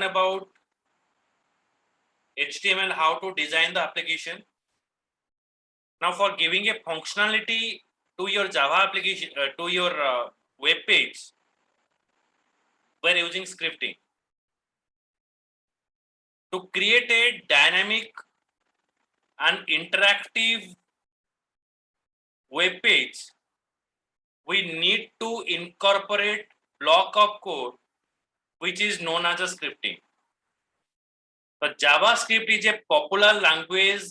about HTML, how to design the application. Now, for giving a functionality to your Java application, to your web page, we're using scripting. To create a dynamic and interactive web page, we need to incorporate block of code which is known as a scripting. But JavaScript is a popular language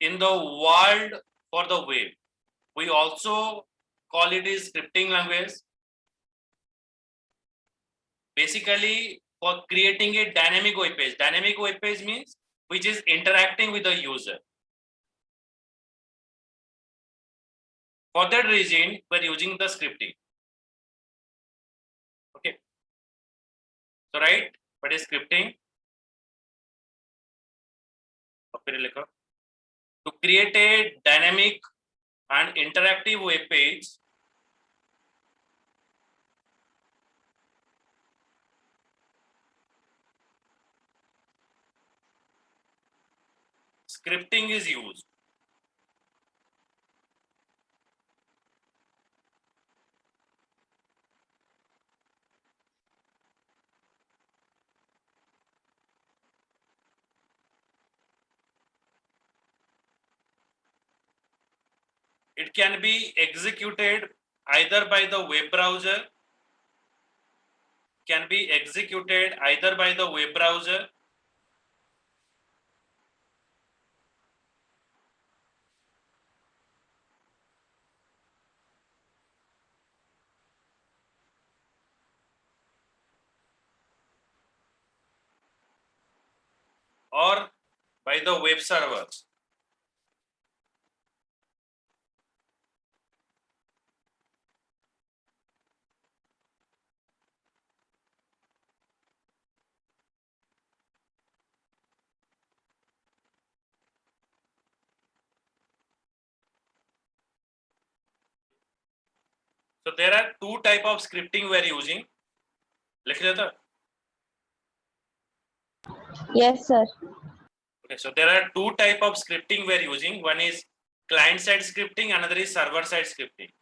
in the world for the web. We also call it a scripting language. Basically, for creating a dynamic web page. Dynamic web page means which is interacting with the user. For that reason, we're using the scripting. Okay. So, right, what is scripting? To create a dynamic and interactive web page, scripting is used. It can be executed either by the web browser, or by the web server. So there are two type of scripting we are using. लिख लिया था? Yes, sir. Okay, so there are two type of scripting we are using. One is client side scripting, another is server side scripting.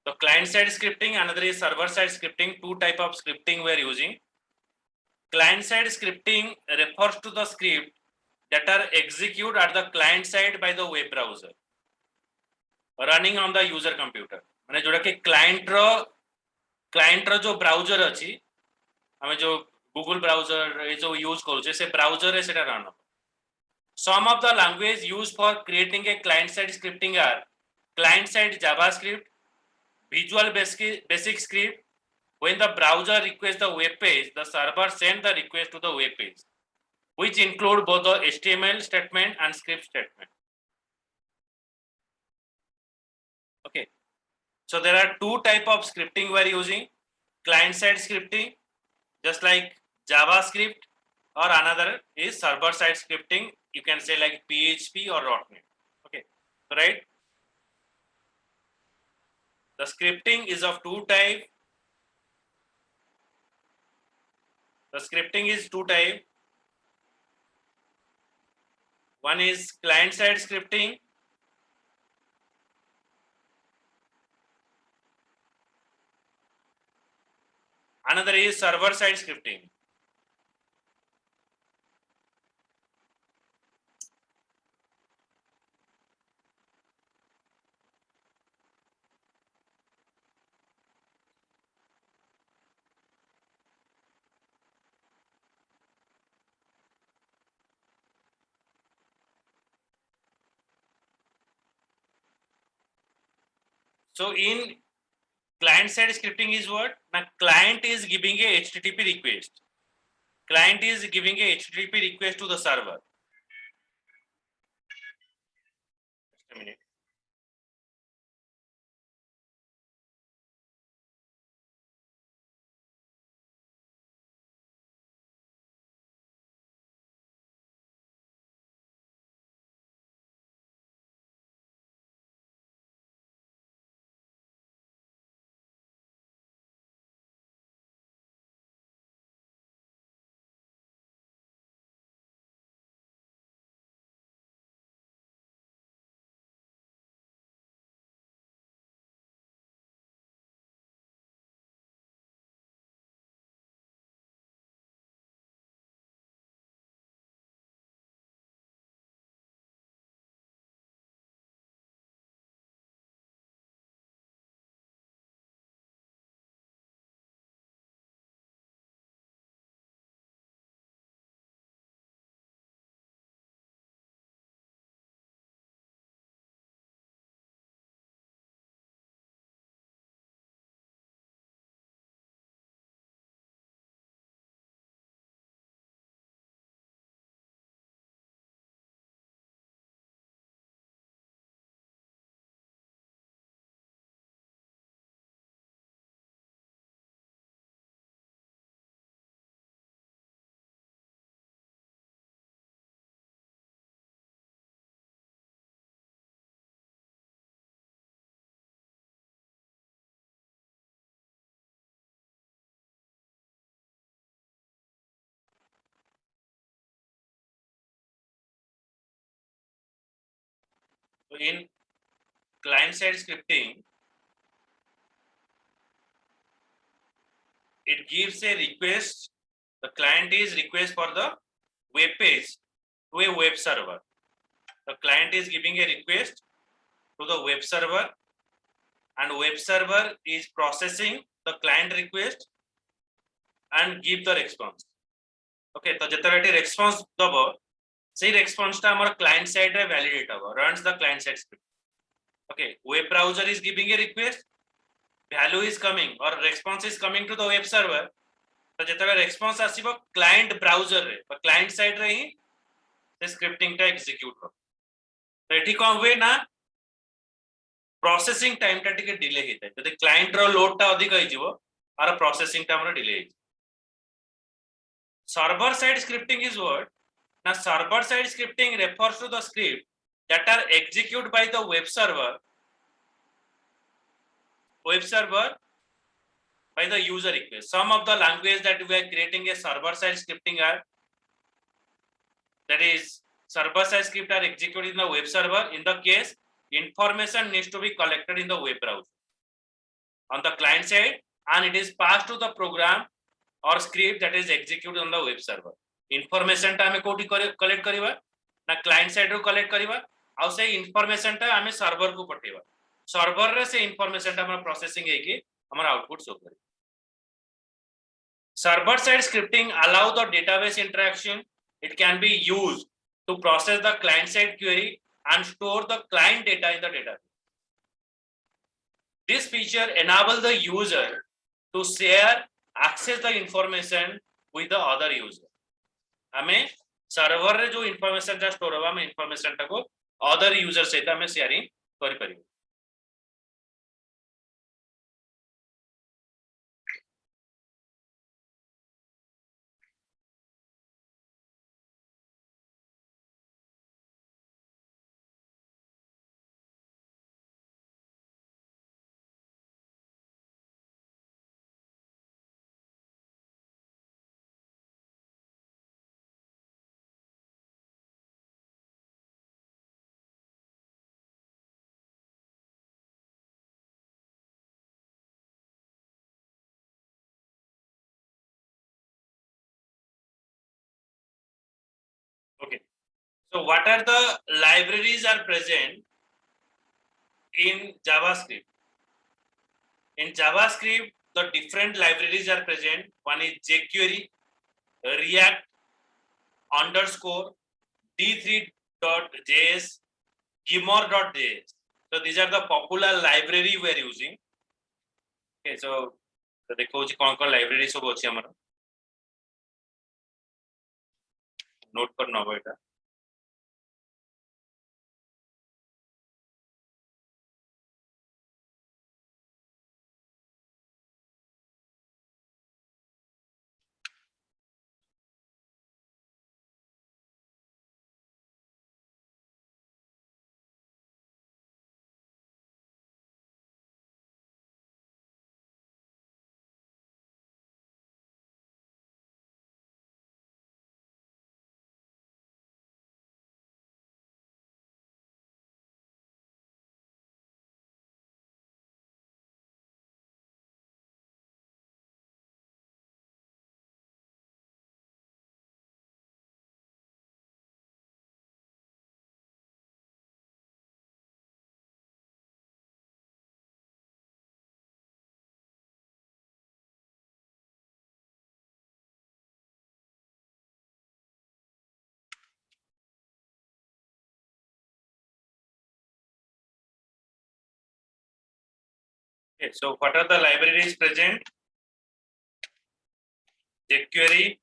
So client side scripting, another is server side scripting. Two type of scripting we are using. Client side scripting refers to the script that are executed at the client side by the web browser running on the user computer. माने जोड़ा के client रो जो browser अच्छी हमें जो Google browser ये जो use करो जैसे browser है सेटा run. Some of the language used for creating a client side scripting are client side JavaScript, Visual Basic script. When the browser requests the web page, the server sends the request to the web page, which include both the HTML statement and script statement. Okay. So there are two type of scripting we are using. Client side scripting, just like JavaScript, or another is server side scripting. You can say like PHP or .NET. Okay. So, right. The scripting is of two types. The scripting is two types. One is client side scripting. Another is server side scripting. So in client side scripting is what? Now client is giving a HTTP request. Client is giving a HTTP request to the server. Just a minute. So in client side scripting, it gives a request. The client is request for the web page to a web server. The client is giving a request to the web server, and web server is processing the client request and give the response. Okay, तो जितना response दबो, से response टा हमारा client side रे validate होगा, runs the client side script. Okay, web browser is giving a request, value is coming or response is coming to the web server. तो जितना response आसीबो client browser रे, पर client side रे ही से scripting टा execute हो. तो एठी कौन हुए ना प्रोसेसिंग टाइम टा टिके डिले हेता है जदि क्लाइंट रो लोड टा अधिक होई जिवो आर प्रोसेसिंग टाइम रो डिले हेई. Server side scripting is what ना server side scripting refers to the script that are executed by the web server by the user request. Some of the language that we are creating a server side scripting are, that is server side script are executed in the web server. In the case information needs to be collected in the web browser on the client side and it is passed to the program or script that is executed on the web server. Information टा हमें कोठी collect करिवा ना client side रो collect करिवा आउ से information टा हमें server को पठेवा. Server रे से information टा हमारा processing है कि हमारा output show करे. Server side scripting allow the database interaction. It can be used to process the client side query and store the client data in the database. This feature enable the user to share access the information with the other user. हमें server रे जो information टा store होगा हमें information टा को other user सहित हमें sharing करि परिबो. Okay. So what are the libraries are present in JavaScript? In JavaScript, the different libraries are present. One is jQuery, React, underscore, D3.js, Gmor.js. So these are the popular library we are using. Okay, so देखो जी कौन-कौन library सब अछि हमरा. Note करना होगा एटा. Okay, so what are the libraries present? jQuery,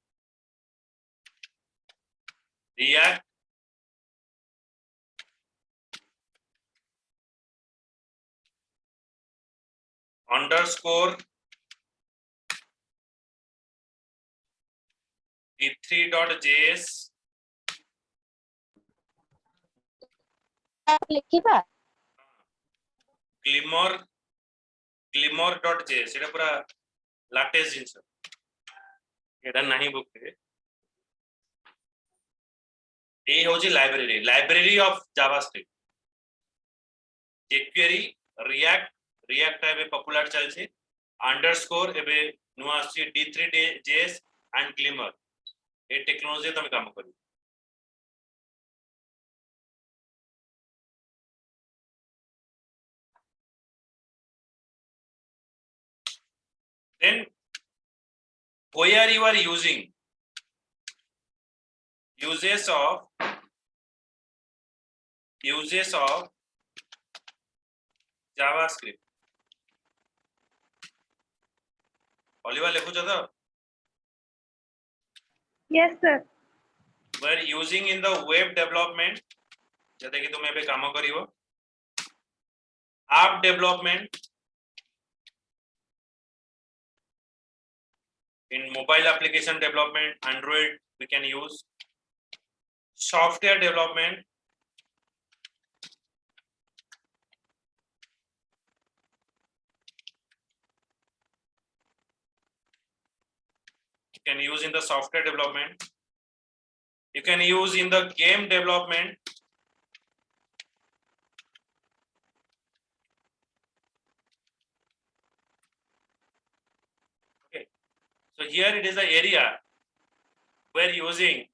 React, underscore, D3.js, लिखिबा Glimmer.js. एटा पूरा latest जिंस. एटा नहीं book रे. ए होची library of JavaScript. jQuery, React ଏବେ ପପୁଲାର ଚାଲିଛି, underscore ଏବେ ନୂଆ ଆସୁଛି D3JS and Glimmer, A technology ତମେ କାମ କରିବ। Then where you are using uses of JavaScript, ଅଲିଭା ଲେଖୁଛ ତ? Yes, sir. We're using in the web development, जैसे कि तुम्हें भी काम करिवो, app development, in mobile application development, Android we can use, software development, you can use in the software development, you can use in the game development, okay. So here it is the area where using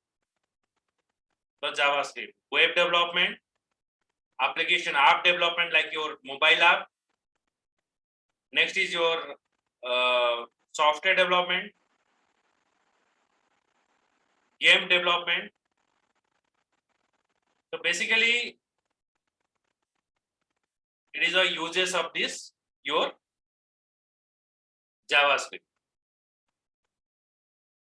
the JavaScript, web development, application app development like your mobile app, next is your software development, game development. So basically it is a uses of this your JavaScript,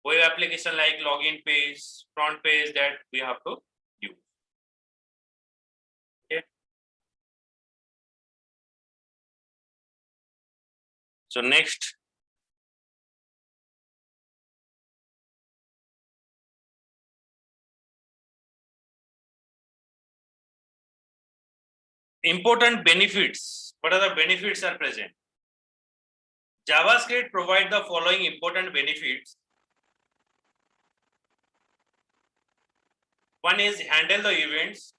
web application like login page, front page, that we have to use. Okay. So next, important benefits. What are the benefits are present? JavaScript provide the following important benefits. One is handle the events.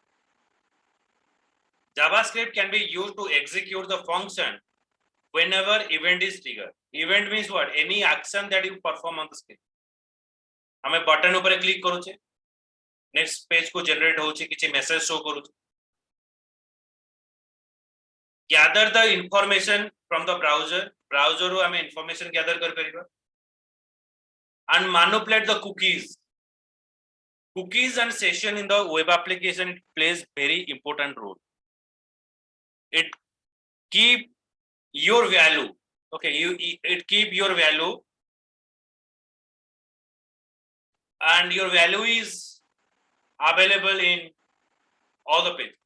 JavaScript can be used to execute the function whenever event is triggered. Event means what? Any action that you perform on the screen. हमें button ऊपर click करू छे, next page को generate हो छे, किछि message show करू छे, gather the information from the browser ରୁ ଆମେ information gather कर परिबा, and manipulate the cookies and session in the web application. It plays very important role. It keep your value, okay, it keep your value, and your value is available in all the pages.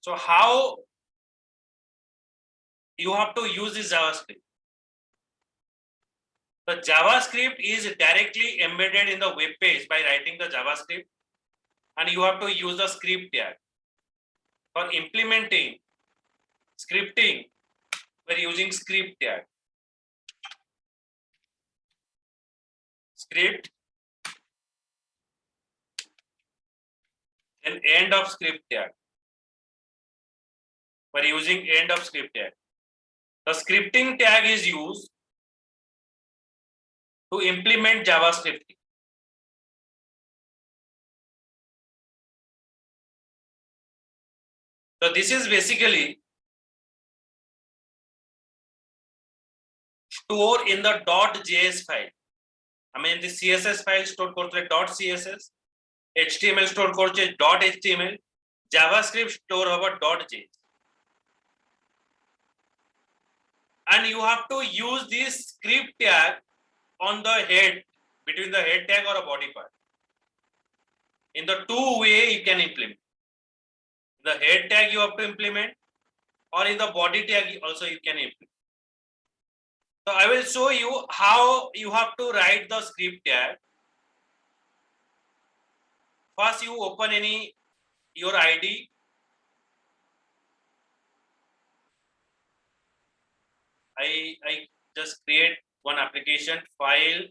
So how you have to use this JavaScript? The JavaScript is directly embedded in the web page by writing the JavaScript, and you have to use the script tag. For implementing scripting, we're using script tag. Script, and end of script tag. We're using end of script tag. The scripting tag is used to implement JavaScript. So this is basically store in the .js file. I mean the CSS file store kortule .css, HTML store korche .html, JavaScript store hoba .js. And you have to use this script tag on the head, between the head tag or a body part. In the two way you can implement. The head tag you have to implement, or in the body tag also you can implement. So I will show you how you have to write the script tag. First you open your ID. I just create one application, file,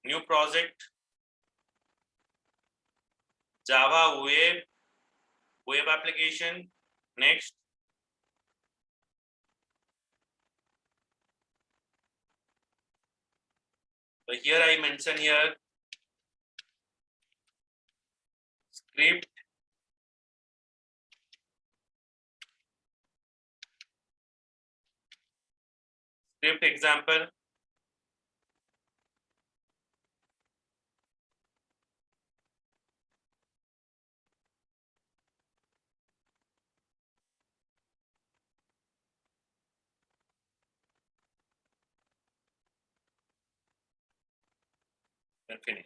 new project, Java web application. Next, so here I mention here script, example. And finish.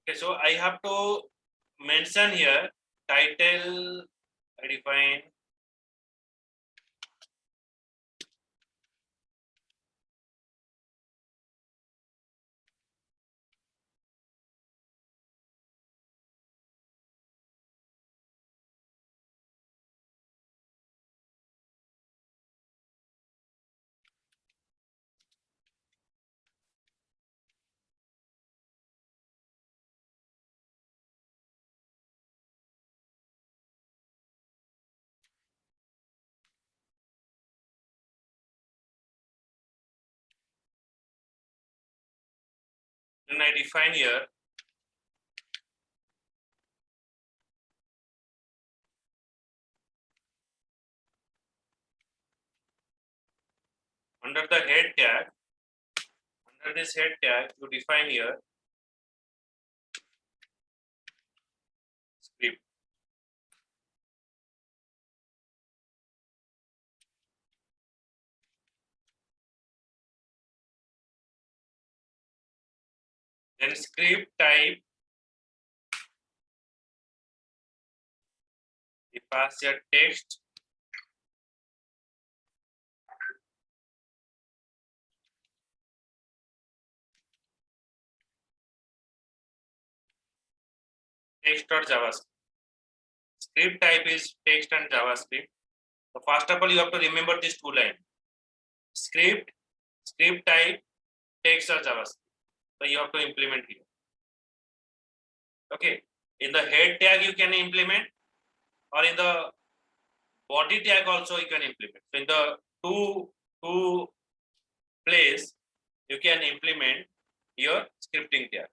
Okay, so I have to mention here title. I define then I define here under the head tag. Under this head tag, you define here script. Then script type, you pass your text. Text or JavaScript. Script type is text and JavaScript. So first of all, you have to remember these two lines. Script type, text or JavaScript. So you have to implement here. Okay. In the head tag you can implement, or in the body tag also you can implement. So in the two place you can implement your scripting tag.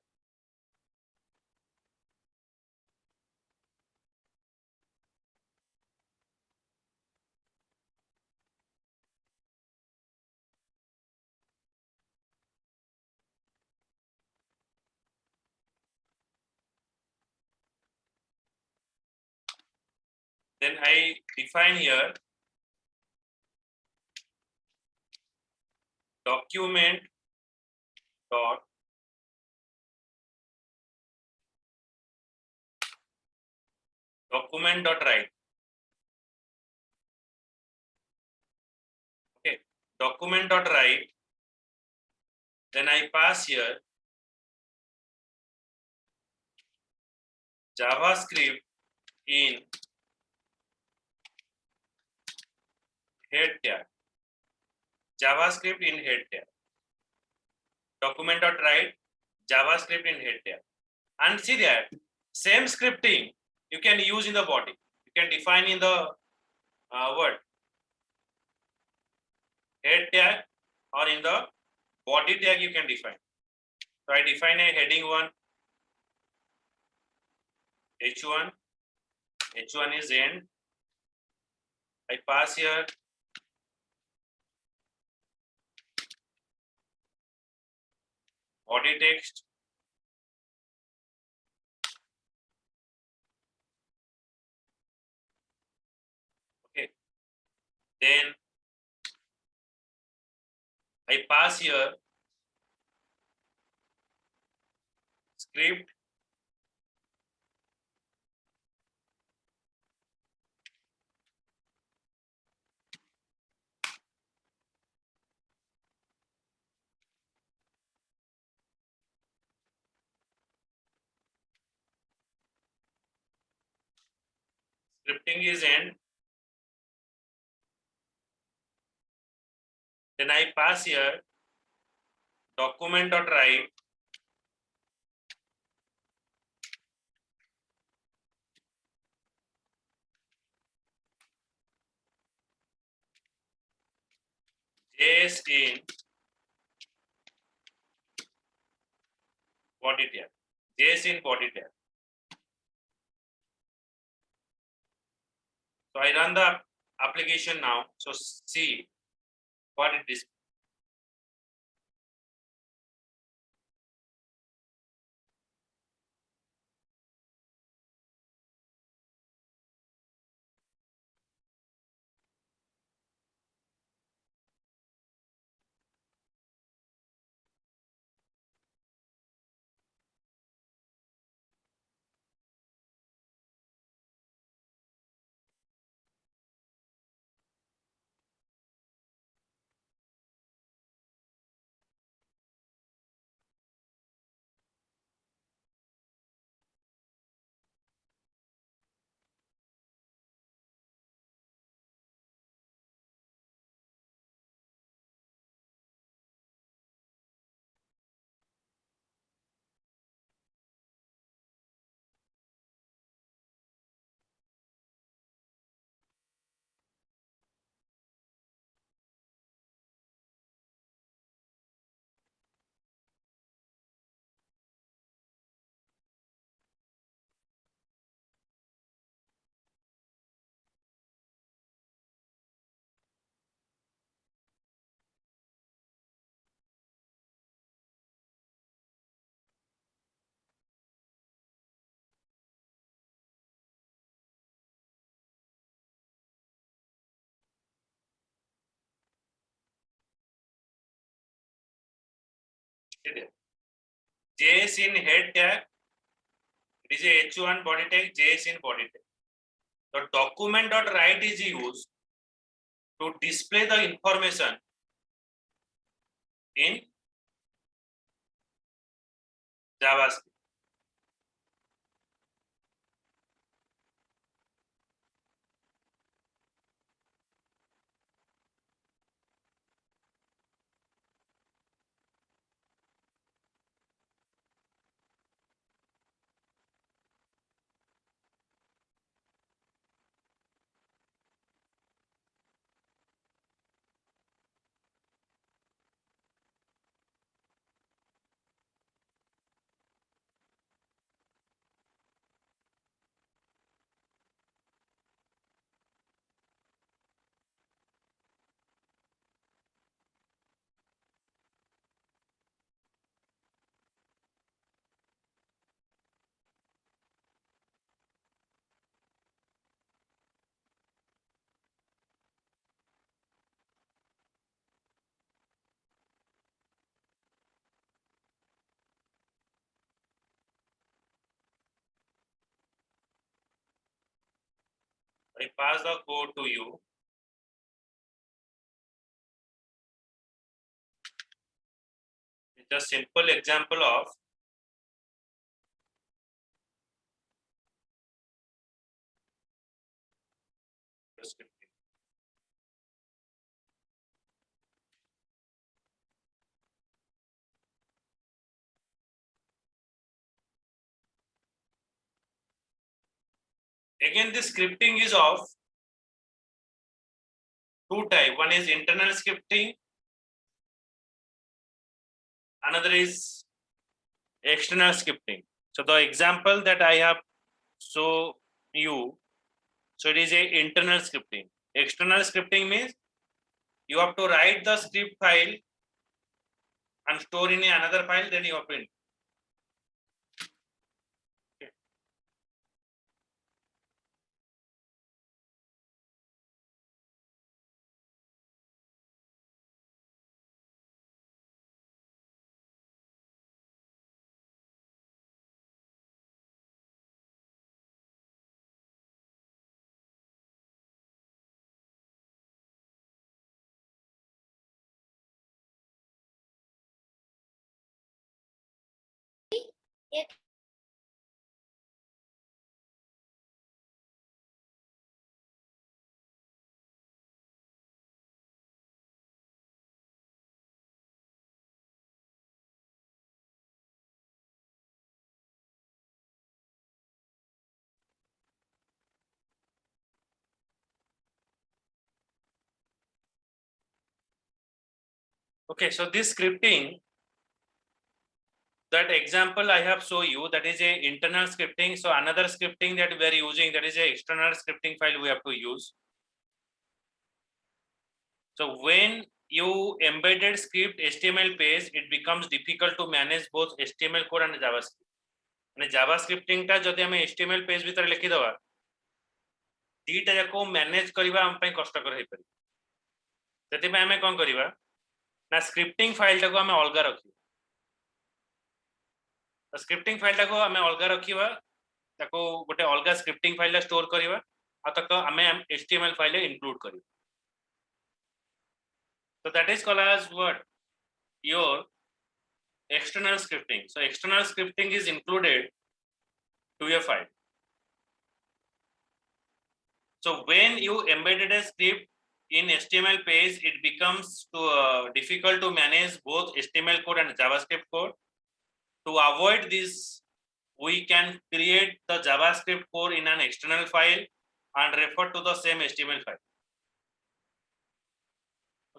Then I define here document dot write. Okay, document dot write. Then I pass here JavaScript in head tag. JavaScript in head tag. Document dot write, JavaScript in head tag. And see that same scripting you can use in the body. You can define in the word head tag, or in the body tag you can define. So I define a heading 1, H1. H1 is end. I pass here body text. Okay. Then I pass here script scripting is end. Then I pass here document.write JS in body tag. JS in body tag. So I run the application now. So see what it is. JS in head tag. It is a H1 body tag. JS in body tag. The document.write is used to display the information in JavaScript. I pass the code to you. It's a simple example of scripting. Again, this scripting is of two types. One is internal scripting, another is external scripting. So the example that I have show you, so it is a internal scripting. External scripting means you have to write the script file and store in another file, then you open. Okay, so this scripting, that example I have shown you, that is a internal scripting. So another scripting that we are using, that is a external scripting file we have to use. So when you embedded script HTML page, it becomes difficult to manage both HTML code and JavaScript. And JavaScripting टा जदि हमें HTML page भीतर लिखि दवा दीटा जाको manage करबा हम पई कष्टकर हे परि सेति में हमें कोन करबा ना स्क्रिप्टिंग फाइल टाको हमें अलगा रखी तो स्क्रिप्टिंग फाइल टाको हमें अलगा रखिबा ताको गोटे अलगा स्क्रिप्टिंग फाइल स्टोर करबा आ तक हमें HTML फाइल इंक्लूड करबा so that is called as what your external scripting. So external scripting is included to your file. So when you embedded a script in HTML page, it becomes difficult to manage both HTML code and JavaScript code. To avoid this, we can create the JavaScript code in an external file and refer to the same HTML file.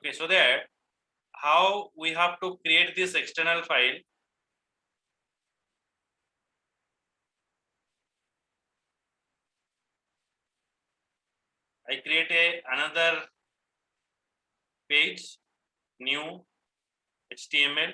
Okay, so that how we have to create this external file. I create another page, new HTML.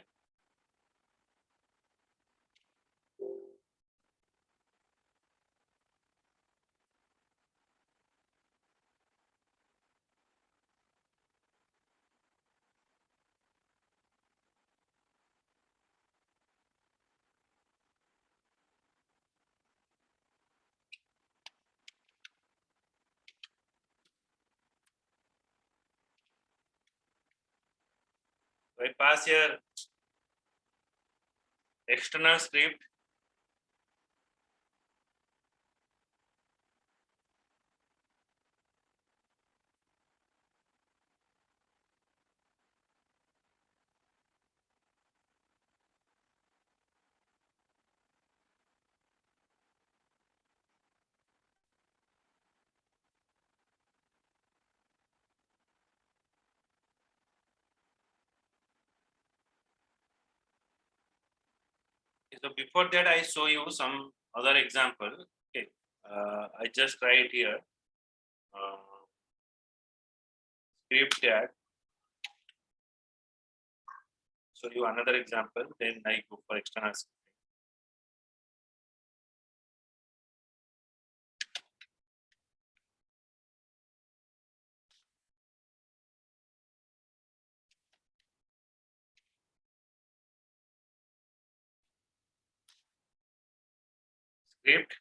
I pass here external script. So before that, I show you some other example. Okay, I just write here script tag. Show you another example. Then I go for external scripting. Script.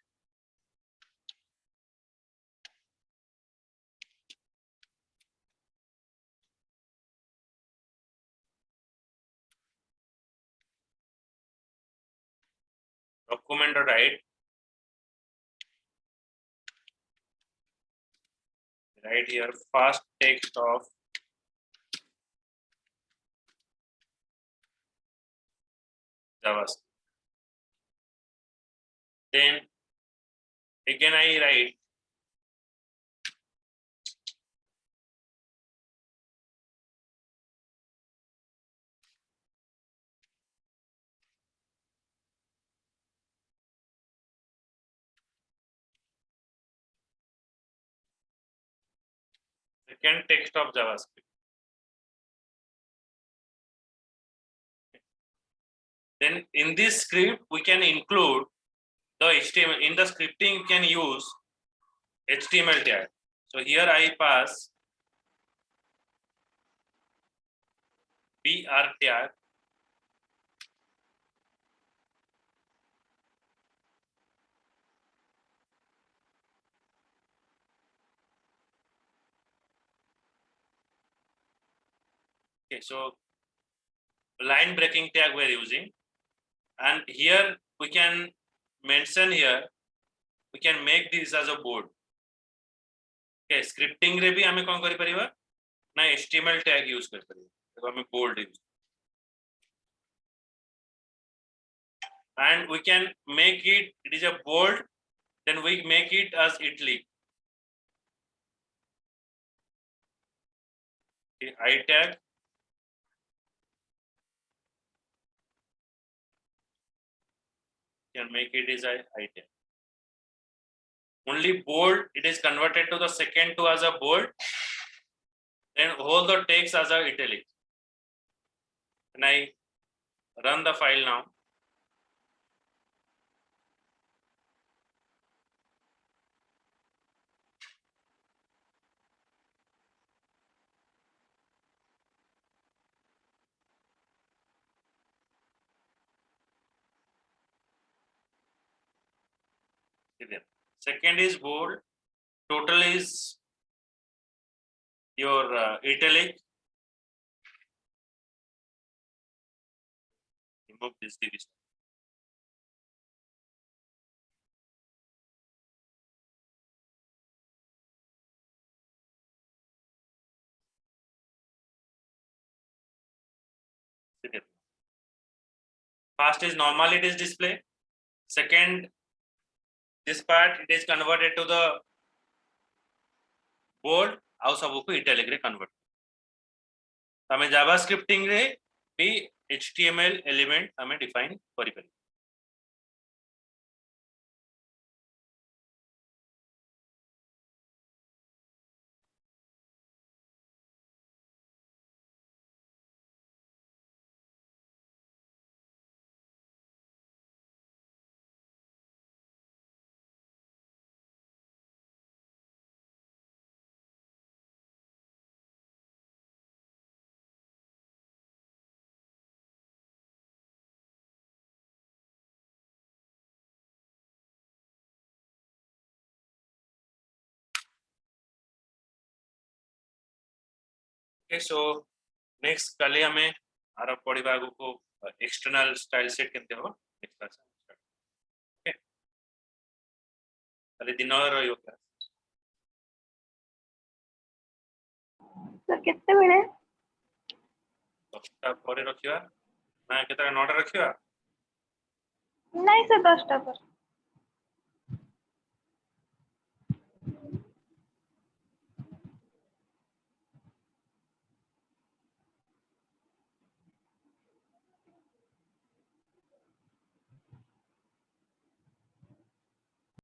Document or write. Write here fast text of JavaScript. Then again I write second text of JavaScript. Then in this script we can include the HTML. In the scripting you can use HTML tag. So here I pass BR tag. Okay, so line breaking tag we are using, and here we can mention here, we can make this as a board. Okay, scripting रे भी हमें कौन करी परिवा ना HTML tag use कर परिवा तो हमें bold use, and we can make it is a bold, then we make it as italic. Okay, I tag can make it is a item. Only bold, it is converted to the second to as a bold, then whole the text as a italic. And I run the file now. Second is bold, total is your italic. Remove this division. First is normal, it is display. Second, this part it is converted to the bold, ଆଉ सबको italic रे convert. हमें जावा scripting रे भी HTML element हमें define करि परिबे. Okay, so next कल हमें आर पढ़िबा को एक्सटर्नल स्टाइल सेट केमते हो नेक्स्ट क्लास. ओके, कल दिन रहियो क्लास. सर कितने बजे? 10टा ପରେ ରଖିବା ନା କେତେଟା 9ଟା ରଖିବା? नहीं सर 10टा पर.